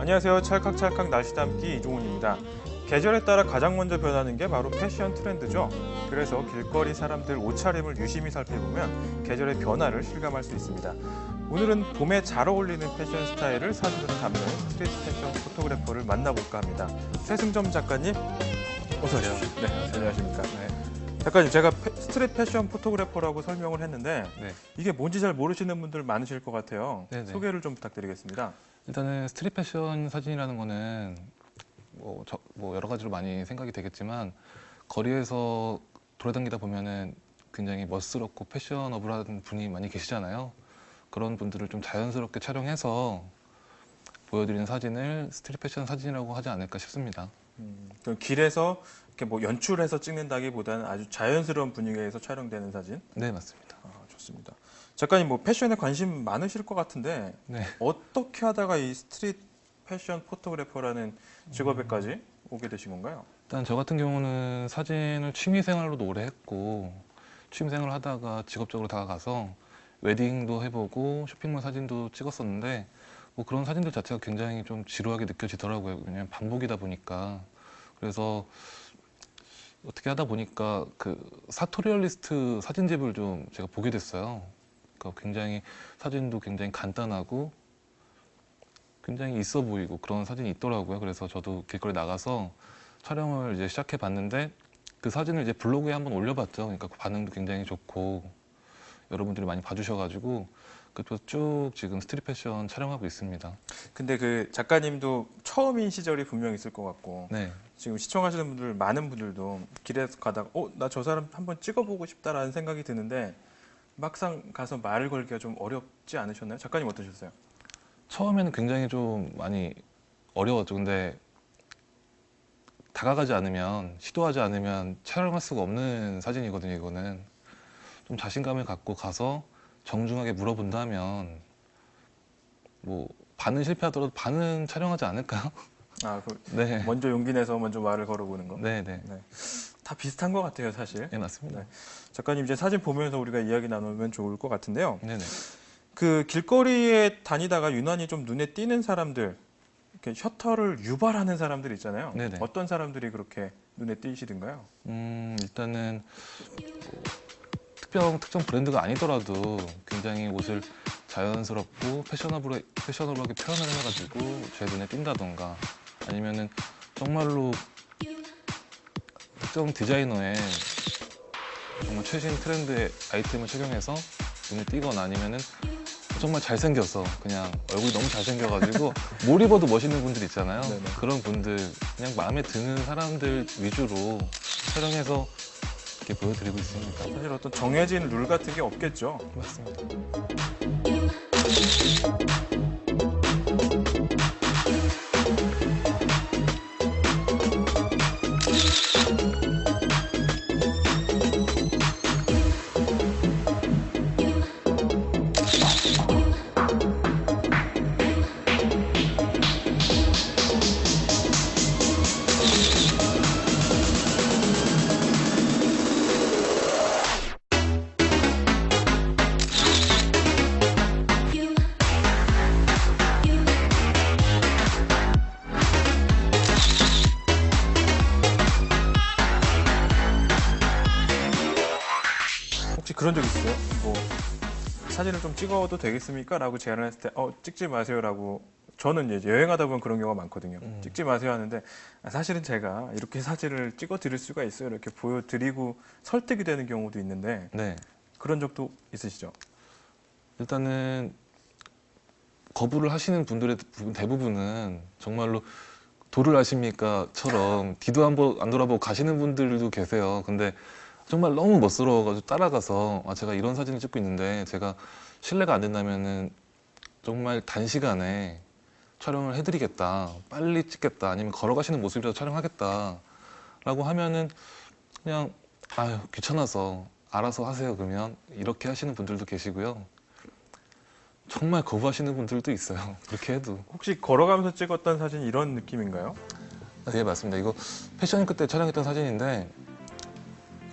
안녕하세요. 찰칵찰칵 날씨 담기 이종훈입니다. 계절에 따라 가장 먼저 변하는 게 바로 패션 트렌드죠. 그래서 길거리 사람들 옷차림을 유심히 살펴보면 계절의 변화를 실감할 수 있습니다. 오늘은 봄에 잘 어울리는 패션 스타일을 사진으로 담는 스트리트 패션 포토그래퍼를 만나볼까 합니다. 최승점 작가님, 어서 오십시오. 네, 안녕하십니까. 네. 작가님, 제가 스트리트 패션 포토그래퍼라고 설명을 했는데 네. 이게 뭔지 잘 모르시는 분들 많으실 것 같아요. 네네. 소개를 좀 부탁드리겠습니다. 일단은 스트릿 패션 사진이라는 거는 뭐 여러 가지로 많이 생각이 되겠지만 거리에서 돌아다니다 보면은 굉장히 멋스럽고 패셔너블한 분이 많이 계시잖아요. 그런 분들을 좀 자연스럽게 촬영해서 보여드리는 사진을 스트릿 패션 사진이라고 하지 않을까 싶습니다. 그럼 길에서 이렇게 뭐 연출해서 찍는다기보다는 아주 자연스러운 분위기에서 촬영되는 사진? 네, 맞습니다. 좋습니다. 작가님, 뭐 패션에 관심 많으실 것 같은데 네. 어떻게 하다가 이 스트릿 패션 포토그래퍼라는 직업에까지 오게 되신 건가요? 일단 저 같은 경우는 사진을 취미생활로도 오래 했고 취미생활을 하다가 직업적으로 다가가서 웨딩도 해보고 쇼핑몰 사진도 찍었었는데 뭐 그런 사진들 자체가 굉장히 좀 지루하게 느껴지더라고요. 왜냐면 반복이다 보니까. 그래서 어떻게 하다 보니까 그 사토리얼리스트 사진집을 좀 제가 보게 됐어요. 그러니까 굉장히 사진도 굉장히 간단하고 굉장히 있어 보이고 그런 사진이 있더라고요. 그래서 저도 길거리 나가서 촬영을 이제 시작해 봤는데 그 사진을 이제 블로그에 한번 올려봤죠. 그러니까 그 반응도 굉장히 좋고 여러분들이 많이 봐주셔가지고 그래서 쭉 지금 스트릿 패션 촬영하고 있습니다. 근데 그 작가님도 처음인 시절이 분명 있을 것 같고 네. 지금 시청하시는 분들 많은 분들도 길에서 가다가 나 저 사람 한번 찍어보고 싶다라는 생각이 드는데 막상 가서 말을 걸기가 좀 어렵지 않으셨나요? 작가님 어떠셨어요? 처음에는 굉장히 좀 많이 어려웠죠. 근데 다가가지 않으면, 시도하지 않으면 촬영할 수가 없는 사진이거든요, 이거는. 좀 자신감을 갖고 가서 정중하게 물어본다면 뭐 반은 실패하더라도 반은 촬영하지 않을까요? 네. 먼저 용기 내서 먼저 말을 걸어보는 거. 네네. 네. 다 비슷한 것 같아요, 사실. 네, 맞습니다. 네. 작가님, 이제 사진 보면서 우리가 이야기 나누면 좋을 것 같은데요. 네네. 그 길거리에 다니다가 유난히 좀 눈에 띄는 사람들, 이렇게 셔터를 유발하는 사람들 있잖아요. 네네. 어떤 사람들이 그렇게 눈에 띄시던가요? 일단은 특정 브랜드가 아니더라도 굉장히 옷을 자연스럽고 패셔너블하게 표현을 해가지고 제 눈에 띈다던가 아니면은 정말로 특정 디자이너의 정말 최신 트렌드의 아이템을 착용해서 눈에 띄거나 아니면은 정말 잘생겨서 그냥 얼굴이 너무 잘생겨가지고 뭘 입어도 멋있는 분들 있잖아요. 네네. 그런 분들 그냥 마음에 드는 사람들 위주로 촬영해서 이렇게 보여드리고 있습니다. 사실 어떤 정해진 룰 같은 게 없겠죠. 맞습니다. 혹시 그런 적 있어요? 뭐 사진을 좀 찍어도 되겠습니까? 라고 제안을 했을 때 찍지 마세요 라고 저는 이제 여행하다 보면 그런 경우가 많거든요. 찍지 마세요 하는데 사실은 제가 이렇게 사진을 찍어 드릴 수가 있어요. 이렇게 보여드리고 설득이 되는 경우도 있는데 네. 그런 적도 있으시죠? 일단은 거부를 하시는 분들의 대부분은 정말로 도를 아십니까?처럼 뒤도 안 돌아보고 가시는 분들도 계세요. 근데 정말 너무 멋스러워가지고 따라가서 제가 이런 사진을 찍고 있는데 제가 실례가 안 된다면은 정말 단시간에 촬영을 해드리겠다, 빨리 찍겠다, 아니면 걸어가시는 모습이라도 촬영하겠다 라고 하면은 그냥 아유 귀찮아서 알아서 하세요 그러면 이렇게 하시는 분들도 계시고요. 정말 거부하시는 분들도 있어요. 그렇게 해도. 혹시 걸어가면서 찍었던 사진 이런 느낌인가요? 네, 맞습니다. 이거 패션위크 때 촬영했던 사진인데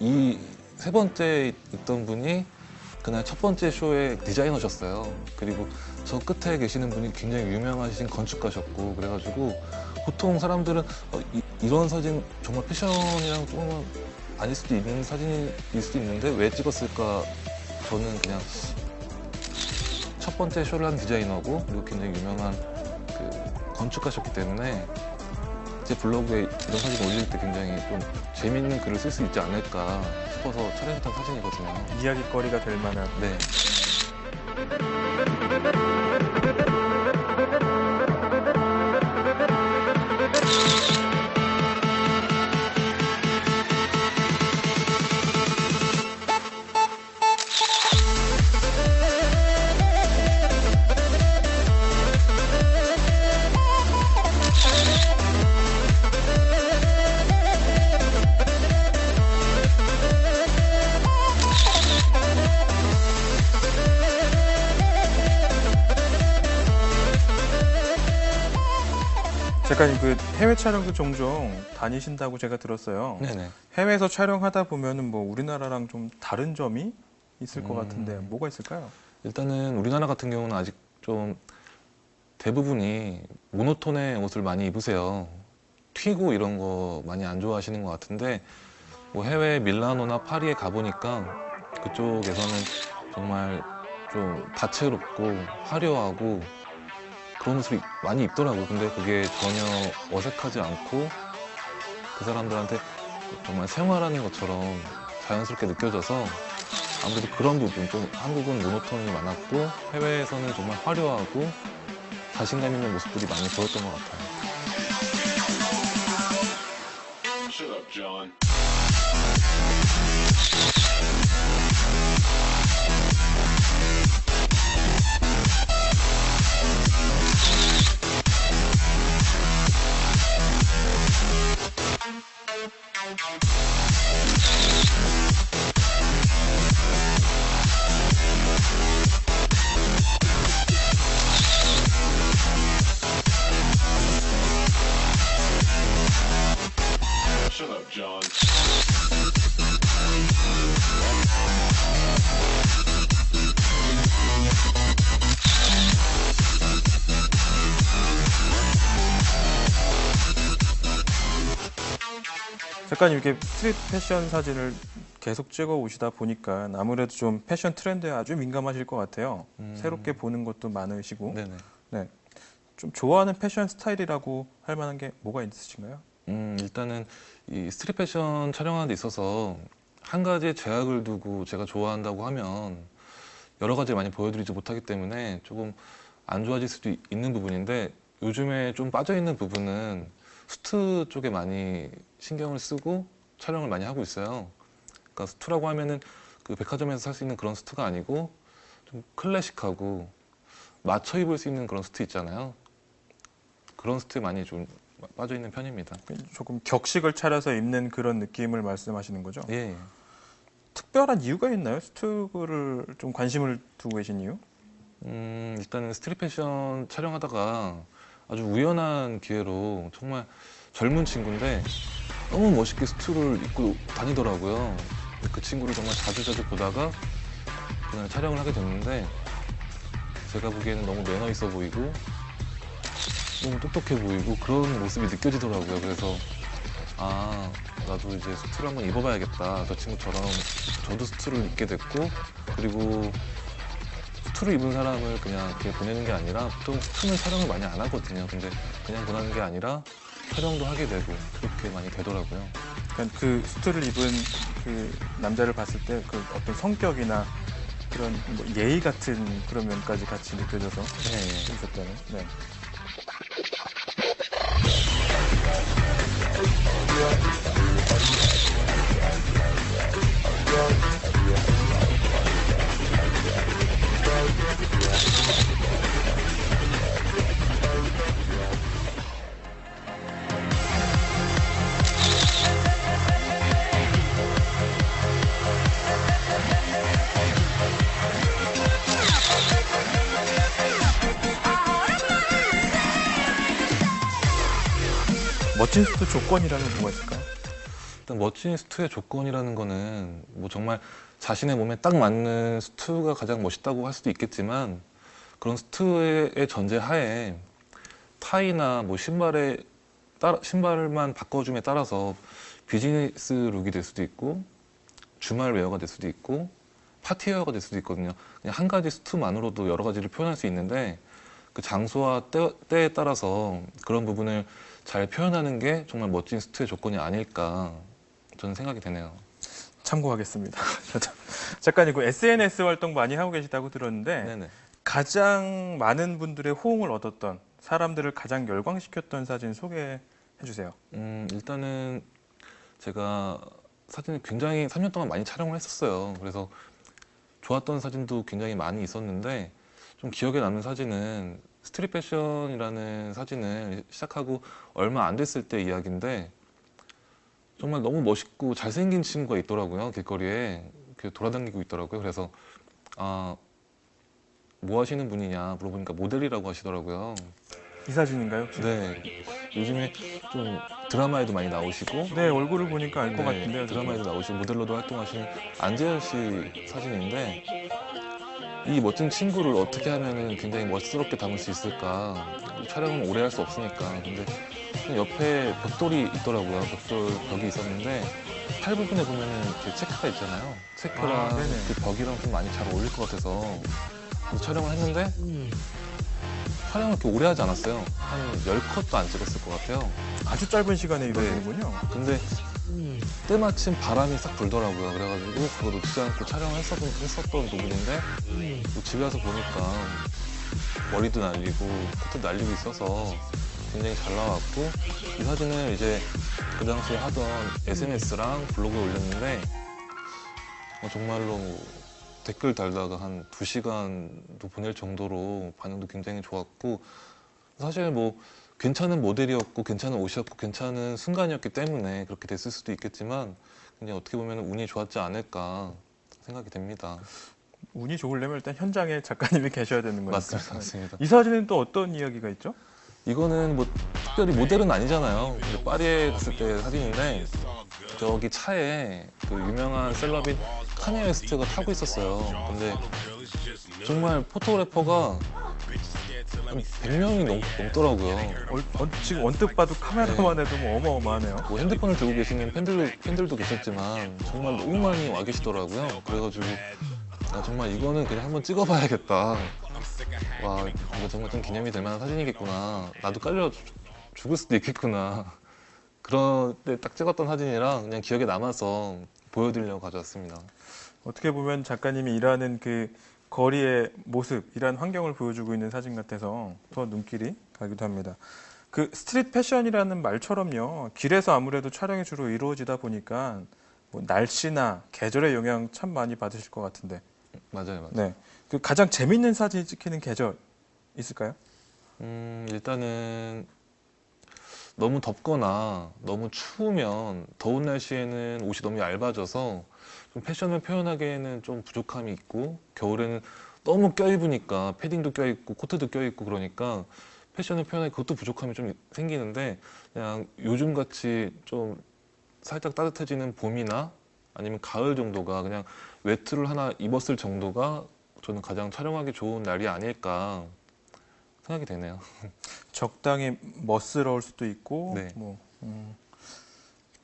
이 세 번째 있던 분이 그날 첫 번째 쇼의 디자이너셨어요. 그리고 저 끝에 계시는 분이 굉장히 유명하신 건축가셨고 그래가지고 보통 사람들은 이런 사진 정말 패션이랑 조금 아닐 수도 있는 사진일 수도 있는데 왜 찍었을까? 저는 그냥 첫 번째 쇼를 한 디자이너고 그리고 굉장히 유명한 그 건축가셨기 때문에 제 블로그에 이런 사진 올릴 때 굉장히 좀 재밌는 글을 쓸 수 있지 않을까 싶어서 촬영했던 사진이거든요. 이야기거리가 될 만한. 네. 작가님, 그 해외 촬영도 종종 다니신다고 제가 들었어요. 네네. 해외에서 촬영하다 보면은 뭐 우리나라랑 좀 다른 점이 있을 것 같은데 뭐가 있을까요? 일단은 우리나라 같은 경우는 아직 좀 대부분이 모노톤의 옷을 많이 입으세요. 튀고 이런 거 많이 안 좋아하시는 것 같은데 뭐 해외 밀라노나 파리에 가보니까 그쪽에서는 정말 좀 다채롭고 화려하고 그런 옷을 많이 입더라고요. 근데 그게 전혀 어색하지 않고 그 사람들한테 정말 생활하는 것처럼 자연스럽게 느껴져서 아무래도 그런 부분, 좀 한국은 모노톤이 많았고 해외에서는 정말 화려하고 자신감 있는 모습들이 많이 보였던 것 같아요. Shut up, John. Shut up, John. 작가님, 이렇게 스트릿 패션 사진을 계속 찍어 오시다 보니까 아무래도 좀 패션 트렌드에 아주 민감하실 것 같아요. 새롭게 보는 것도 많으시고. 네네. 네. 좀 좋아하는 패션 스타일이라고 할 만한 게 뭐가 있으신가요? 일단은 이 스트릿 패션 촬영하는 데 있어서 한 가지의 제약을 두고 제가 좋아한다고 하면 여러 가지를 많이 보여드리지 못하기 때문에 조금 안 좋아질 수도 있는 부분인데 요즘에 좀 빠져있는 부분은 수트 쪽에 많이 신경을 쓰고 촬영을 많이 하고 있어요. 그러니까 수트라고 하면은 그 백화점에서 살 수 있는 그런 수트가 아니고 좀 클래식하고 맞춰 입을 수 있는 그런 수트 있잖아요. 그런 수트에 많이 좀 빠져 있는 편입니다. 조금 격식을 차려서 입는 그런 느낌을 말씀하시는 거죠? 예. 특별한 이유가 있나요? 스트를 좀 관심을 두고 계신 이유? 일단은 스트릿 패션 촬영하다가 아주 우연한 기회로 정말 젊은 친구인데 너무 멋있게 수트를 입고 다니더라고요. 그 친구를 정말 자주 보다가 그날 촬영을 하게 됐는데 제가 보기에는 너무 매너 있어 보이고 너무 똑똑해 보이고 그런 모습이 느껴지더라고요. 그래서 아, 나도 이제 수트를 한번 입어봐야겠다. 저 친구처럼 저도 수트를 입게 됐고 그리고 수트를 입은 사람을 그냥 이렇게 보내는 게 아니라 보통 수트는 촬영을 많이 안 하거든요. 근데 그냥 보내는 게 아니라 촬영도 하게 되고 그렇게 많이 되더라고요. 그러니까 그 수트를 입은 그 남자를 봤을 때 그 어떤 성격이나 그런 뭐 예의 같은 그런 면까지 같이 느껴져서 네. 재밌었다는. 네. 멋진 수트 조건이라면 뭐가 있을까요? 일단 멋진 수트의 조건이라는 거는 뭐 정말 자신의 몸에 딱 맞는 수트가 가장 멋있다고 할 수도 있겠지만 그런 스트의 전제하에 타이나 뭐 신발만 바꿔줌에 따라서 비즈니스 룩이 될 수도 있고 주말 웨어가 될 수도 있고 파티웨어가 될 수도 있거든요. 그냥 한 가지 수트만으로도 여러 가지를 표현할 수 있는데 그 장소와 때에 따라서 그런 부분을 잘 표현하는 게 정말 멋진 스트의 조건이 아닐까 저는 생각이 되네요. 참고하겠습니다. 작가님 그 SNS 활동 많이 하고 계시다고 들었는데 네네. 가장 많은 분들의 호응을 얻었던 사람들을 가장 열광시켰던 사진 소개해 주세요. 일단은 제가 사진을 굉장히 3년 동안 많이 촬영을 했었어요. 그래서 좋았던 사진도 굉장히 많이 있었는데 좀 기억에 남는 사진은 스트릿 패션이라는 사진을 시작하고 얼마 안 됐을 때 이야기인데 정말 너무 멋있고 잘생긴 친구가 있더라고요. 길거리에 이렇게 돌아다니고 있더라고요. 그래서 뭐 하시는 분이냐 물어보니까 모델이라고 하시더라고요. 이 사진인가요? 혹시? 네, 요즘에 좀 드라마에도 많이 나오시고 네, 얼굴을 보니까 알 것 네, 같은데요. 드라마에도 나오시고 모델로도 활동하시는 안재현 씨 사진인데 이 멋진 친구를 어떻게 하면 굉장히 멋스럽게 담을 수 있을까. 촬영은 오래 할 수 없으니까. 근데 옆에 벽돌이 있더라고요. 벽이 있었는데 팔 부분에 보면은 이렇게 체크가 있잖아요. 체크랑 네네. 그 벽이랑 좀 많이 잘 어울릴 것 같아서 촬영을 했는데 촬영을 이렇게 오래 하지 않았어요. 한 10컷도 안 찍었을 것 같아요. 아주 짧은 시간에 네. 이루어지는군요. 근데 때마침 바람이 싹 불더라고요. 그래가지고 그거 놓치지 않고 촬영을 했었던 부분인데 또 집에 와서 보니까 머리도 날리고 코트도 날리고 있어서 굉장히 잘 나왔고 이 사진을 이제 그 당시에 하던 SNS랑 블로그에 올렸는데 정말로 댓글 달다가 한 2시간도 보낼 정도로 반응도 굉장히 좋았고 사실 뭐 괜찮은 모델이었고 괜찮은 옷이었고 괜찮은 순간이었기 때문에 그렇게 됐을 수도 있겠지만 그냥 어떻게 보면 운이 좋았지 않을까 생각이 됩니다. 운이 좋으려면 일단 현장에 작가님이 계셔야 되는 거니까. 맞습니다. 이 사진은 또 어떤 이야기가 있죠? 이거는 뭐 특별히 모델은 아니잖아요. 근데 파리에 갔을 때 사진인데 저기 차에 그 유명한 셀럽인 카니에 웨스트가 타고 있었어요. 근데 정말 포토그래퍼가 한 100명이 넘더라고요. 지금 언뜻 봐도 카메라만 해도 뭐 어마어마하네요. 뭐 핸드폰을 들고 계시는 팬들도 계셨지만 정말 너무 많이 와 계시더라고요. 그래가지고 정말 이거는 그냥 한번 찍어봐야겠다. 와, 이거 정말 좀 기념이 될 만한 사진이겠구나. 나도 깔려 죽을 수도 있겠구나. 그럴 때 딱 찍었던 사진이랑 그냥 기억에 남아서 보여드리려고 가져왔습니다. 어떻게 보면 작가님이 일하는 그 거리의 모습, 일하는 환경을 보여주고 있는 사진 같아서 더 눈길이 가기도 합니다. 그 스트릿 패션이라는 말처럼요. 길에서 아무래도 촬영이 주로 이루어지다 보니까 뭐 날씨나 계절의 영향 참 많이 받으실 것 같은데. 맞아요. 네. 그 가장 재밌는 사진 찍히는 계절 있을까요? 일단은 너무 덥거나 너무 추우면 더운 날씨에는 옷이 너무 얇아져서 좀 패션을 표현하기에는 좀 부족함이 있고 겨울에는 너무 껴입으니까 패딩도 껴입고 코트도 껴입고 그러니까 패션을 표현하기 그것도 부족함이 좀 생기는데 그냥 요즘같이 좀 살짝 따뜻해지는 봄이나 아니면 가을 정도가 그냥 외투를 하나 입었을 정도가 저는 가장 촬영하기 좋은 날이 아닐까 생각이 되네요. 적당히 멋스러울 수도 있고 네. 뭐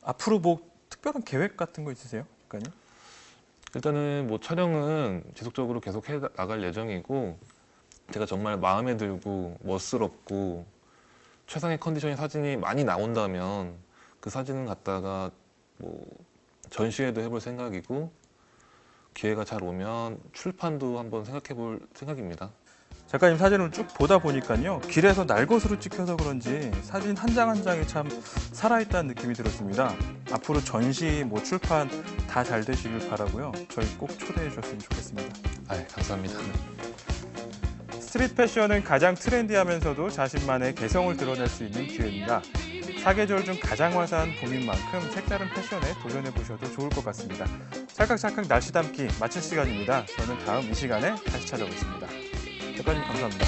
앞으로 뭐 특별한 계획 같은 거 있으세요, 작가님? 일단은 뭐 촬영은 지속적으로 계속 해 나갈 예정이고 제가 정말 마음에 들고 멋스럽고 최상의 컨디션의 사진이 많이 나온다면 그 사진을 갖다가 뭐 전시회도 해볼 생각이고 기회가 잘 오면 출판도 한번 생각해 볼 생각입니다. 작가님 사진을 쭉 보다 보니까요. 길에서 날것으로 찍혀서 그런지 사진 한 장 한 장이 참 살아있다는 느낌이 들었습니다. 앞으로 전시, 뭐 출판 다 잘 되시길 바라고요. 저희 꼭 초대해 주셨으면 좋겠습니다. 감사합니다. 스트릿 패션은 가장 트렌디하면서도 자신만의 개성을 드러낼 수 있는 기회입니다. 사계절 중 가장 화사한 봄인 만큼 색다른 패션에 도전해 보셔도 좋을 것 같습니다. 찰칵찰칵 날씨 담기 마칠 시간입니다. 저는 다음 이 시간에 다시 찾아오겠습니다. 작가님 감사합니다.